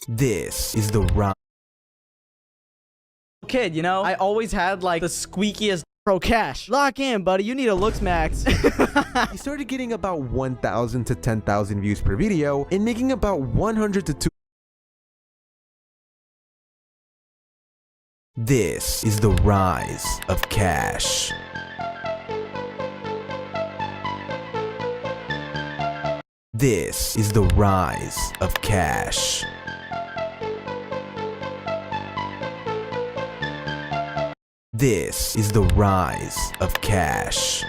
This is the rise. Kid, you know, I always had like the squeakiest. Bro, Cash, lock in, buddy. You need a looks max. He started getting about 1,000 to 10,000 views per video and making about 100 to 2. This is the rise of Cash. This is the rise of Cash. This is the rise of Cash.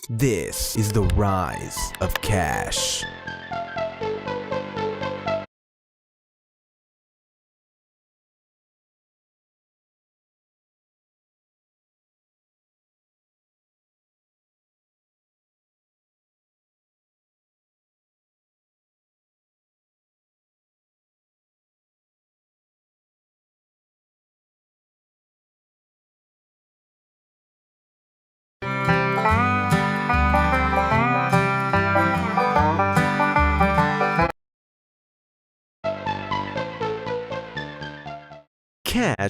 This is the rise of Cash. Cash,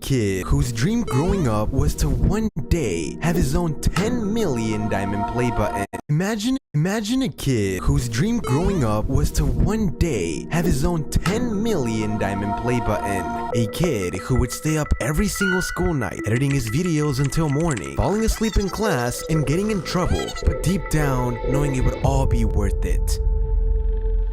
kid whose dream growing up was to one day have his own 10 million diamond play button. Imagine a kid whose dream growing up was to one day have his own 10 million diamond play button. A kid who would stay up every single school night editing his videos until morning, falling asleep in class and getting in trouble, but deep down knowing it would all be worth it.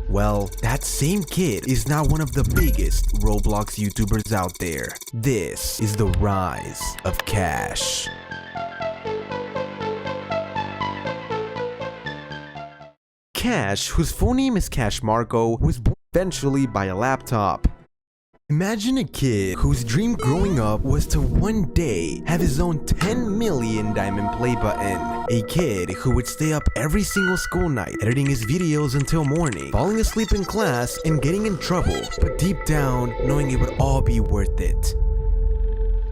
Well, that same kid is now one of the biggest Roblox YouTubers out there. This is the rise of Cash. Cash, whose full name is Cash Marco, was born eventually by a laptop. Imagine a kid whose dream growing up was to one day have his own 10 million diamond play button. A kid who would stay up every single school night editing his videos until morning, falling asleep in class and getting in trouble, but deep down knowing it would all be worth it.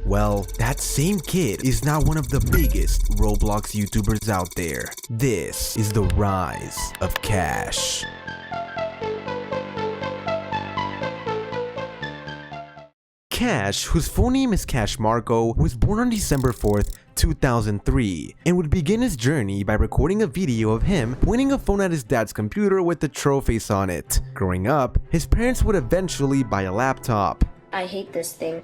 Well, that same kid is now one of the biggest Roblox YouTubers out there. This is the rise of Cash. Cash, whose full name is Cash Marco, was born on December 4th, 2003, and would begin his journey by recording a video of him pointing a phone at his dad's computer with the troll face on it. Growing up, his parents would eventually buy a laptop. I hate this thing.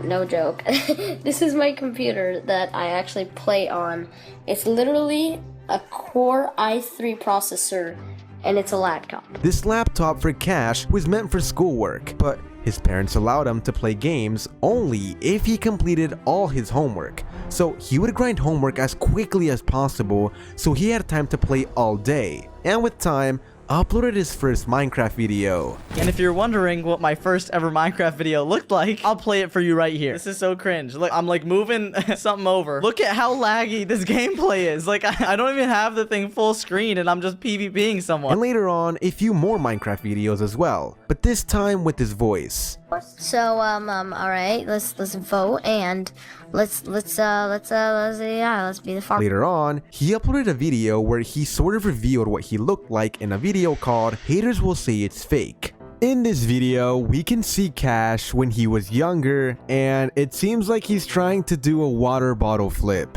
No joke. This is my computer that I actually play on. It's literally a Core i3 processor, and it's a laptop. This laptop for Cash was meant for schoolwork, but his parents allowed him to play games only if he completed all his homework. So he would grind homework as quickly as possible so he had time to play all day. And with time, uploaded his first Minecraft video. And if you're wondering what my first ever Minecraft video looked like, I'll play it for you right here. This is so cringe. Look, I'm like moving something over. Look at how laggy this gameplay is. Like, I don't even have the thing full screen and I'm just PvPing someone. And later on, a few more Minecraft videos as well, but this time with his voice. So, all right, let's vote and let's be the farm. Later on, he uploaded a video where he sort of revealed what he looked like in a video called Haters Will Say It's Fake. In this video, we can see Cash when he was younger, and it seems like he's trying to do a water bottle flip.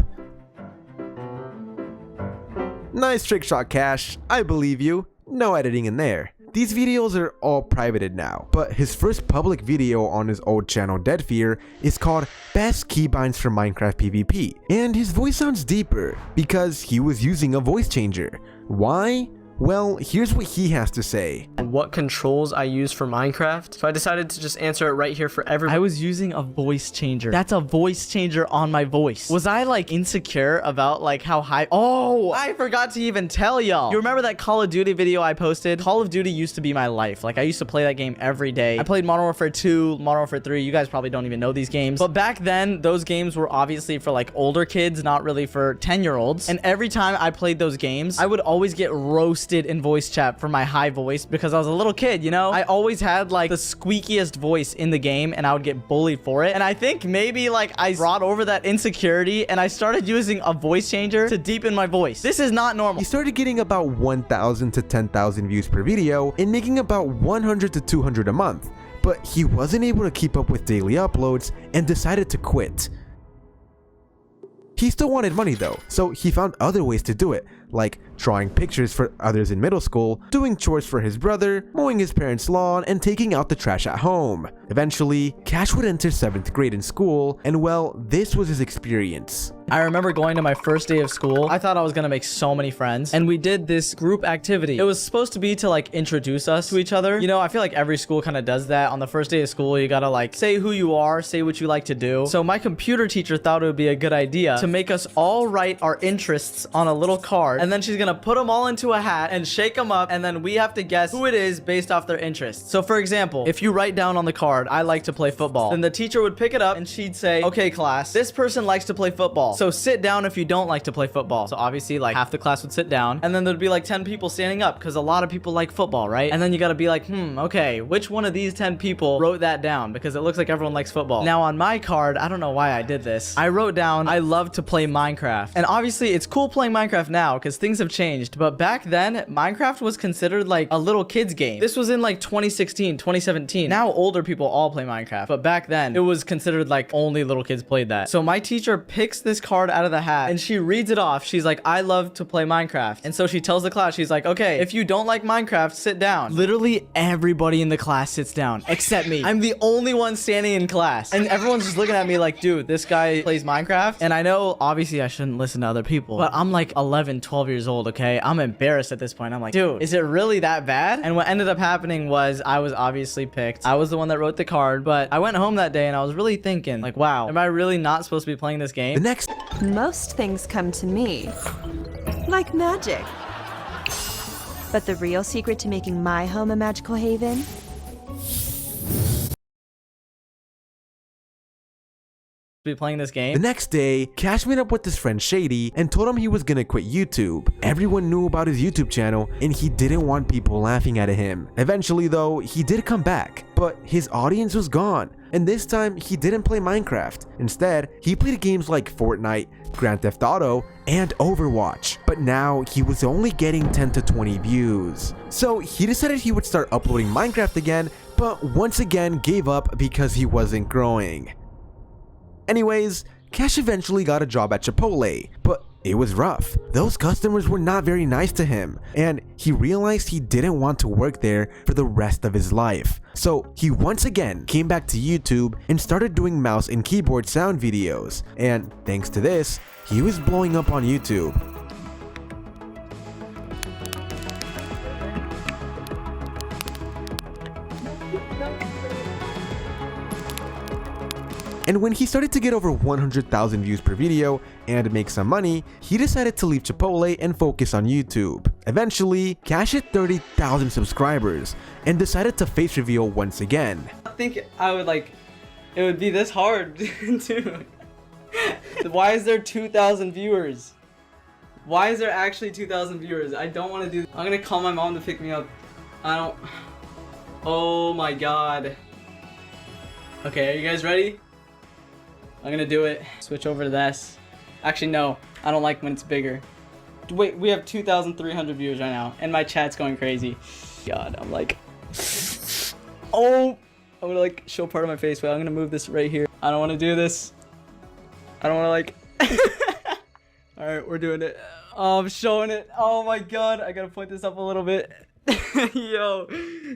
Nice trick shot, Cash. I believe you. No editing in there. These videos are all privated now, but his first public video on his old channel Deadfear is called Best Keybinds for Minecraft PvP, and his voice sounds deeper because he was using a voice changer. Why? Well, here's what he has to say. And what controls I use for Minecraft. So I decided to just answer it right here for everyone. I was using a voice changer. That's a voice changer on my voice. Was I like insecure about like how high? Oh, I forgot to even tell y'all. You remember that Call of Duty video I posted? Call of Duty used to be my life. Like I used to play that game every day. I played Modern Warfare 2, Modern Warfare 3. You guys probably don't even know these games. But back then, those games were obviously for like older kids, not really for 10-year-olds. And every time I played those games, I would always get roasted in voice chat for my high voice because I was a little kid, you know? I always had like the squeakiest voice in the game and I would get bullied for it. And I think maybe like I brought over that insecurity and I started using a voice changer to deepen my voice. This is not normal. He started getting about 1,000 to 10,000 views per video and making about 100 to 200 a month, but he wasn't able to keep up with daily uploads and decided to quit. He still wanted money though, so he found other ways to do it, like drawing pictures for others in middle school, doing chores for his brother, mowing his parents' lawn, and taking out the trash at home. Eventually, Cash would enter 7th grade in school, and well, this was his experience. I remember going to my first day of school. I thought I was gonna make so many friends, and we did this group activity. It was supposed to be to like introduce us to each other. You know, I feel like every school kind of does that. On the first day of school, you gotta like say who you are, say what you like to do. So my computer teacher thought it would be a good idea to make us all write our interests on a little card, and then she's gonna put them all into a hat and shake them up, and then we have to guess who it is based off their interests. So for example, if you write down on the card, I like to play football, then the teacher would pick it up and she'd say, okay class, this person likes to play football, so sit down if you don't like to play football. So obviously like half the class would sit down, and then there'd be like 10 people standing up because a lot of people like football, right? And then you gotta be like, okay, which one of these 10 people wrote that down, because it looks like everyone likes football. Now on my card, I don't know why I did this, I wrote down I love to play Minecraft. And obviously it's cool playing Minecraft now because things have changed, but back then Minecraft was considered like a little kid's game. This was in like 2016, 2017. Now older people all play Minecraft, but back then it was considered like only little kids played that. So my teacher picks this card out of the hat and she reads it off. She's like, I love to play Minecraft. And so she tells the class, she's like, okay, if you don't like Minecraft, sit down. Literally everybody in the class sits down except me. I'm the only one standing in class, and everyone's just looking at me like, dude, this guy plays Minecraft. And I know obviously I shouldn't listen to other people, but I'm like 11, 12 years old, okay? I'm embarrassed at this point. I'm like, dude, is it really that bad? And what ended up happening was I was obviously picked. I was the one that wrote the card, but I went home that day and I was really thinking like, wow, am I really not supposed to be playing this game? The next Most things come to me like magic. But the real secret to making my home a magical haven? Be playing this game. The next day, Cash met up with his friend Shady and told him he was gonna quit YouTube. Everyone knew about his YouTube channel and he didn't want people laughing at him. Eventually though, he did come back, but his audience was gone. And this time, he didn't play Minecraft. Instead, he played games like Fortnite, Grand Theft Auto, and Overwatch. But now, he was only getting 10 to 20 views. So he decided he would start uploading Minecraft again, but once again gave up because he wasn't growing. Anyways, Cash eventually got a job at Chipotle, but it was rough. Those customers were not very nice to him, and he realized he didn't want to work there for the rest of his life. So he once again came back to YouTube and started doing mouse and keyboard sound videos, and thanks to this, he was blowing up on YouTube. And when he started to get over 100,000 views per video and make some money, he decided to leave Chipotle and focus on YouTube. Eventually, Cash hit 30,000 subscribers and decided to face reveal once again. I think I would like, it would be this hard, dude. Why is there 2,000 viewers? Why is there actually 2,000 viewers? I don't want to do. I'm gonna call my mom to pick me up. I don't. Oh my god. Okay, are you guys ready? I'm gonna do it. Switch over to this. Actually, no. I don't like when it's bigger. Wait, we have 2,300 viewers right now, and my chat's going crazy. God, I'm like. Oh, I'm gonna like show part of my face, but I'm gonna move this right here. I don't want to do this. I don't want to like. All right, we're doing it. Oh, I'm showing it. Oh my god, I gotta point this up a little bit. Yo.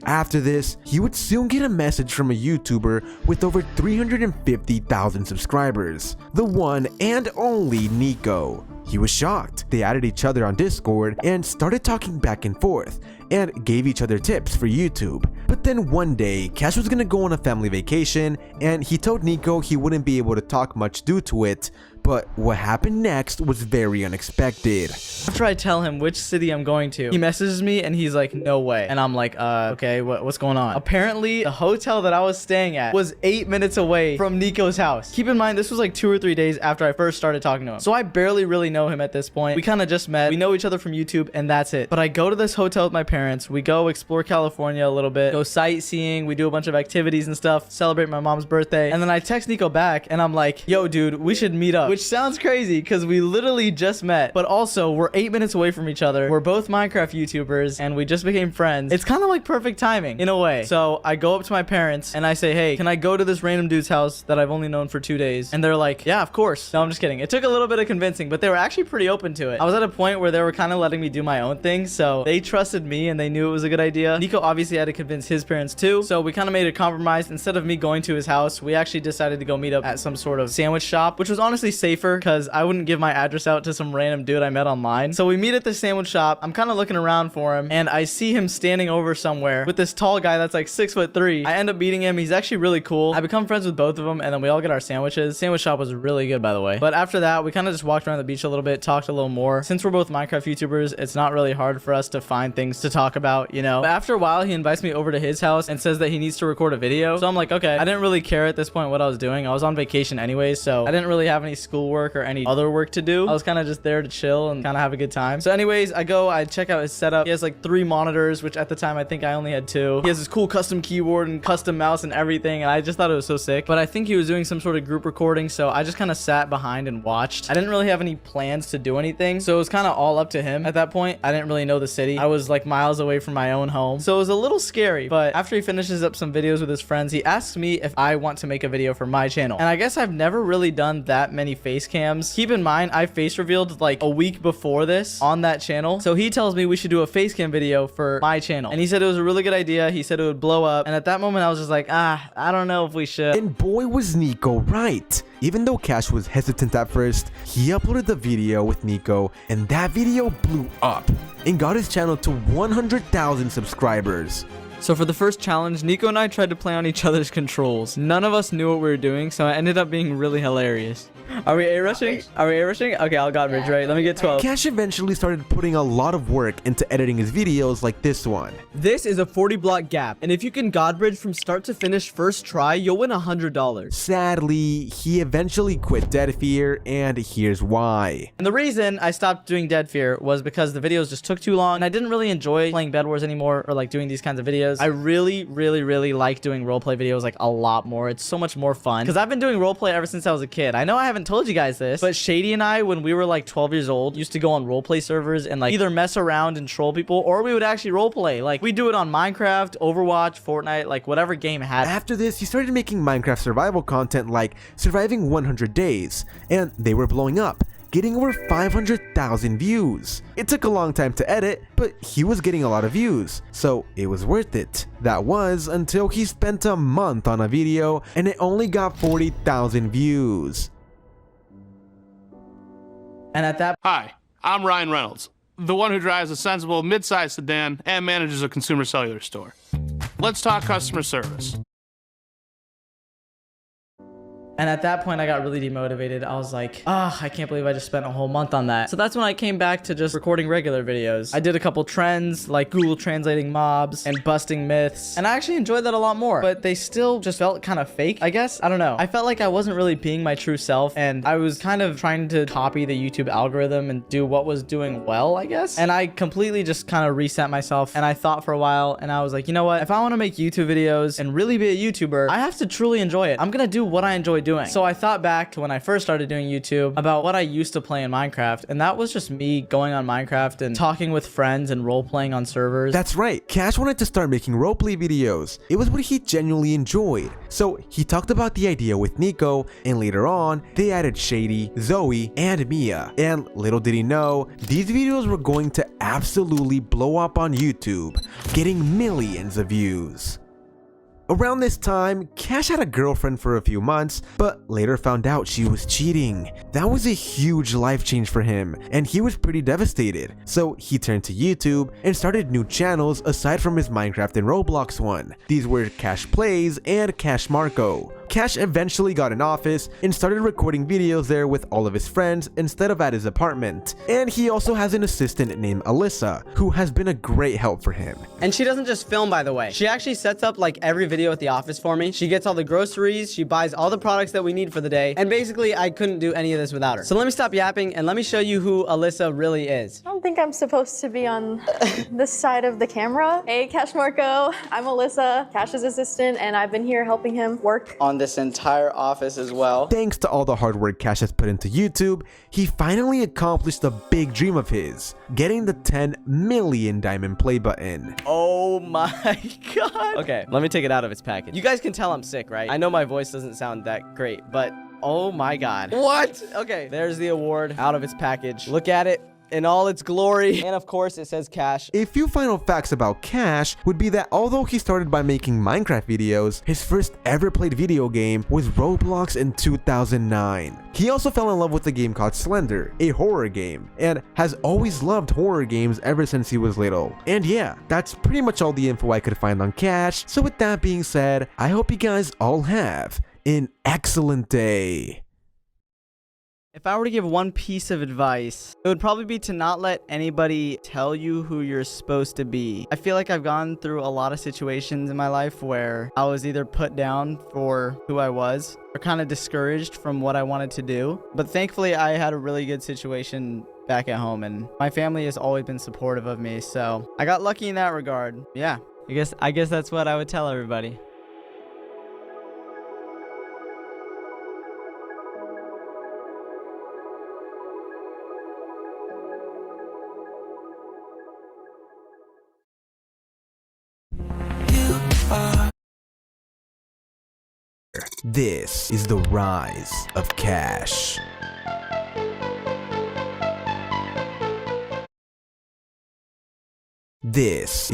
After this, he would soon get a message from a YouTuber with over 350,000 subscribers, the one and only Nico. He was shocked. They added each other on Discord and started talking back and forth and gave each other tips for YouTube. But then one day, Cash was gonna go on a family vacation and he told Nico he wouldn't be able to talk much due to it. But what happened next was very unexpected. After I tell him which city I'm going to, he messages me and he's like, no way. And I'm like, okay, what's going on? Apparently, the hotel that I was staying at was 8 minutes away from Nico's house. Keep in mind, this was like 2 or 3 days after I first started talking to him. So I barely really know him at this point. We kind of just met. We know each other from YouTube and that's it. But I go to this hotel with my parents. We go explore California a little bit, go sightseeing. We do a bunch of activities and stuff, celebrate my mom's birthday. And then I text Nico back and I'm like, yo, dude, we should meet up. Which sounds crazy because we literally just met, but also we're 8 minutes away from each other. We're both Minecraft YouTubers and we just became friends. It's kind of like perfect timing in a way. So I go up to my parents and I say, hey, can I go to this random dude's house that I've only known for 2 days? And they're like, yeah, of course. No, I'm just kidding. It took a little bit of convincing, but they were actually pretty open to it. I was at a point where they were kind of letting me do my own thing. So they trusted me and they knew it was a good idea. Nico obviously had to convince his parents too. So we kind of made a compromise. Instead of me going to his house, we actually decided to go meet up at some sort of sandwich shop, which was honestly safer because I wouldn't give my address out to some random dude I met online. So we meet at the sandwich shop. I'm kind of looking around for him and I see him standing over somewhere with this tall guy that's like 6'3". I end up meeting him. He's actually really cool. I become friends with both of them and then we all get our sandwiches. Sandwich shop was really good, by the way. But after that, we kind of just walked around the beach a little bit, talked a little more. Since we're both Minecraft YouTubers, it's not really hard for us to find things to talk about, you know. But after a while, he invites me over to his house and says that he needs to record a video. So I'm like, okay. I didn't really care at this point what I was doing. I was on vacation anyways, so I didn't really have any schoolwork or any other work to do. I was kind of just there to chill and kind of have a good time. So anyways, I check out his setup. He has like 3 monitors, which at the time I think I only had 2. He has this cool custom keyboard and custom mouse and everything, and I just thought it was so sick. But I think he was doing some sort of group recording, so I just kind of sat behind and watched. I didn't really have any plans to do anything, so it was kind of all up to him at that point. I didn't really know the city. I was like miles away from my own home, so it was a little scary. But after he finishes up some videos with his friends, he asks me if I want to make a video for my channel. And I guess I've never really done that many face cams. Keep in mind, I face revealed like a week before this on that channel. So he tells me we should do a face cam video for my channel. And he said it was a really good idea. He said it would blow up. And at that moment, I was just like, I don't know if we should. And boy was Nico right. Even though Cash was hesitant at first, he uploaded the video with Nico and that video blew up and got his channel to 100,000 subscribers. So for the first challenge, Nico and I tried to play on each other's controls. None of us knew what we were doing, so it ended up being really hilarious. Are we A-rushing? Are we A-rushing? Okay, I'll God bridge, right? Let me get 12. Cash eventually started putting a lot of work into editing his videos like this one. This is a 40 block gap, and if you can God bridge from start to finish first try, you'll win $100. Sadly, he eventually quit Dead Fear, and here's why. And the reason I stopped doing Dead Fear was because the videos just took too long, and I didn't really enjoy playing Bed Wars anymore or like doing these kinds of videos. I really like doing roleplay videos like a lot more. It's so much more fun because I've been doing roleplay ever since I was a kid. I know I haven't told you guys this, but Shady and I, when we were like 12 years old, used to go on roleplay servers and like either mess around and troll people, or we would actually roleplay. Like we do it on Minecraft, Overwatch, Fortnite, like whatever game had. After this, he started making Minecraft survival content like Surviving 100 Days, and they were blowing up, getting over 500,000 views. It took a long time to edit, but he was getting a lot of views, so it was worth it. That was until he spent a month on a video and it only got 40,000 views. And at that Hi, I'm Ryan Reynolds, the one who drives a sensible mid-sized sedan and manages a consumer cellular store. Let's talk customer service. And at that point, I got really demotivated. I was like, I can't believe I just spent a whole month on that. So that's when I came back to just recording regular videos. I did a couple trends like Google translating mobs and busting myths. And I actually enjoyed that a lot more, but they still just felt kind of fake, I guess. I don't know. I felt like I wasn't really being my true self, and I was kind of trying to copy the YouTube algorithm and do what was doing well, I guess. And I completely just kind of reset myself, and I thought for a while, and I was like, you know what? If I want to make YouTube videos and really be a YouTuber, I have to truly enjoy it. I'm gonna do what I enjoy doing. So I thought back to when I first started doing YouTube about what I used to play in Minecraft, and that was just me going on Minecraft and talking with friends and role-playing on servers. That's right, Cash wanted to start making roleplay videos. It was what he genuinely enjoyed. So he talked about the idea with Nico, and later on, they added Shady, Zoe, and Mia. And little did he know, these videos were going to absolutely blow up on YouTube, getting millions of views. Around this time, Cash had a girlfriend for a few months, but later found out she was cheating. That was a huge life change for him, and he was pretty devastated. So he turned to YouTube and started new channels aside from his Minecraft and Roblox one. These were Cash Plays and Cash Marco. Cash eventually got an office and started recording videos there with all of his friends instead of at his apartment. And he also has an assistant named Alyssa, who has been a great help for him. And she doesn't just film, by the way. She actually sets up like every video at the office for me. She gets all the groceries, she buys all the products that we need for the day, and basically I couldn't do any of this without her. So let me stop yapping and let me show you who Alyssa really is. I don't think I'm supposed to be on this side of the camera. Hey, Cash Marco. I'm Alyssa, Cash's assistant, and I've been here helping him work On this entire office as well. Thanks to all the hard work Cash has put into YouTube, he finally accomplished a big dream of his, getting the 10 million diamond play button. Oh my god. Okay, let me take it out of its package. You guys can tell I'm sick, right? I know my voice doesn't sound that great, but oh my god. What? Okay, there's the award out of its package. Look at it in all its glory. And of course, it says Cash. A few final facts about Cash would be that although he started by making Minecraft videos, his first ever played video game was Roblox in 2009. He also fell in love with a game called Slender, a horror game, and has always loved horror games ever since he was little. And yeah, that's pretty much all the info I could find on Cash. So with that being said, I hope you guys all have an excellent day. If I were to give one piece of advice, it would probably be to not let anybody tell you who you're supposed to be. I feel like I've gone through a lot of situations in my life where I was either put down for who I was or kind of discouraged from what I wanted to do. But thankfully, I had a really good situation back at home, and my family has always been supportive of me. So I got lucky in that regard. Yeah, I guess that's what I would tell everybody. This is the rise of Cash. This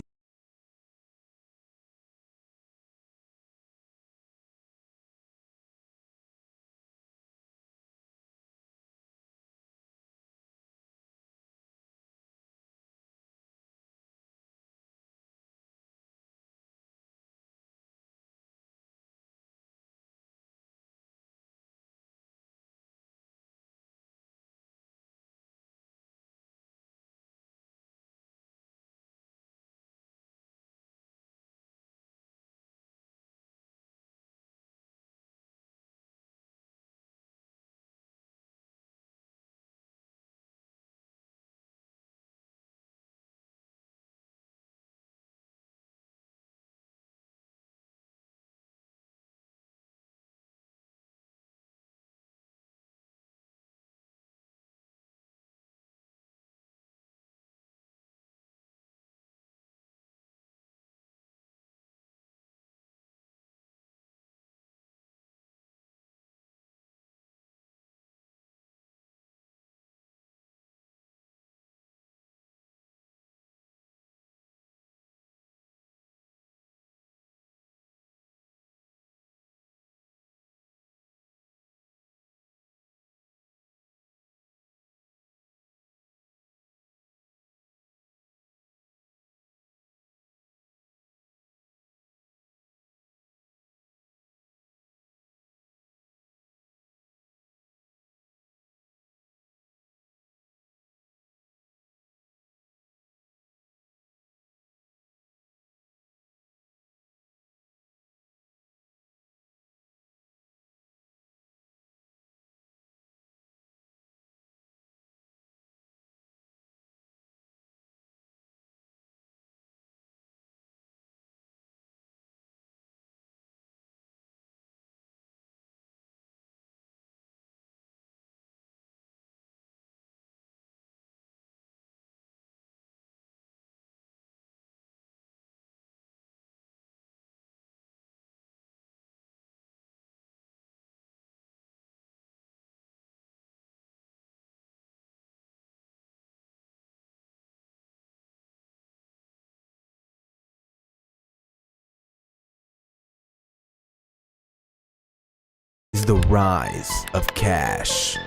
is the rise of cash.